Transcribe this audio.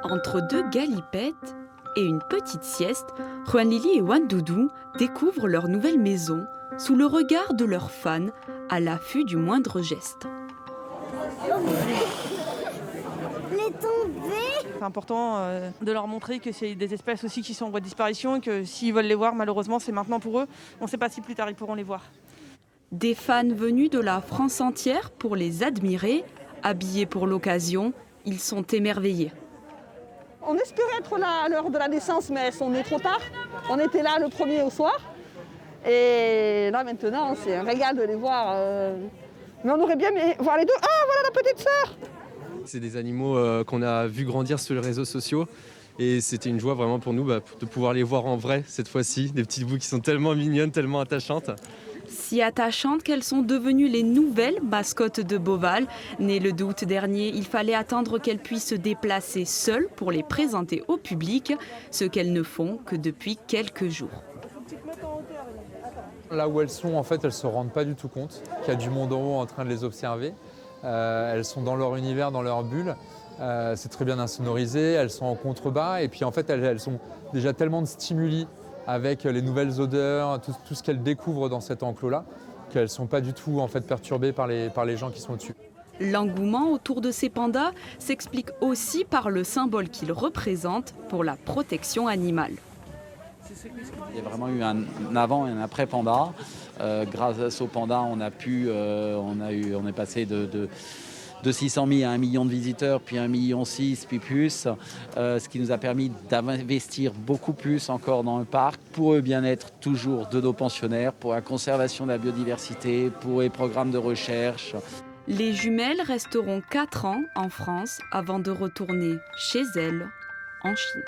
Entre deux galipettes et une petite sieste, Juan Lili et Wandoudou découvrent leur nouvelle maison sous le regard de leurs fans à l'affût du moindre geste. C'est important de leur montrer que c'est des espèces aussi qui sont en voie de disparition et que s'ils veulent les voir, malheureusement, c'est maintenant pour eux. On ne sait pas si plus tard ils pourront les voir. Des fans venus de la France entière pour les admirer, habillés pour l'occasion, ils sont émerveillés. On espérait être là à l'heure de la naissance, mais on est trop tard. On était là le premier au soir. Et là maintenant, c'est un régal de les voir. Mais on aurait bien aimé voir les deux. Ah, voilà la petite sœur! C'est des animaux qu'on a vu grandir sur les réseaux sociaux. Et c'était une joie vraiment pour nous de pouvoir les voir en vrai cette fois-ci. Des petites boules qui sont tellement mignonnes, tellement attachantes. Si attachantes qu'elles sont devenues les nouvelles mascottes de Beauval. Nées le 2 août dernier, il fallait attendre qu'elles puissent se déplacer seules pour les présenter au public, ce qu'elles ne font que depuis quelques jours. Là où elles sont, en fait, elles ne se rendent pas du tout compte qu'il y a du monde en haut en train de les observer. Elles sont dans leur univers, dans leur bulle. C'est très bien insonorisé, elles sont en contrebas. Et puis en fait, elles ont déjà tellement de stimuli avec les nouvelles odeurs, tout ce qu'elles découvrent dans cet enclos-là, qu'elles ne sont pas du tout en fait, perturbées par les gens qui sont au-dessus. L'engouement autour de ces pandas s'explique aussi par le symbole qu'ils représentent pour la protection animale. Il y a vraiment eu un avant et un après panda. Grâce au panda, on est passé de 600 000 à 1 million de visiteurs, puis 1,6 million, puis plus, ce qui nous a permis d'investir beaucoup plus encore dans le parc, pour le bien-être toujours de nos pensionnaires, pour la conservation de la biodiversité, pour les programmes de recherche. Les jumelles resteront 4 ans en France avant de retourner chez elles en Chine.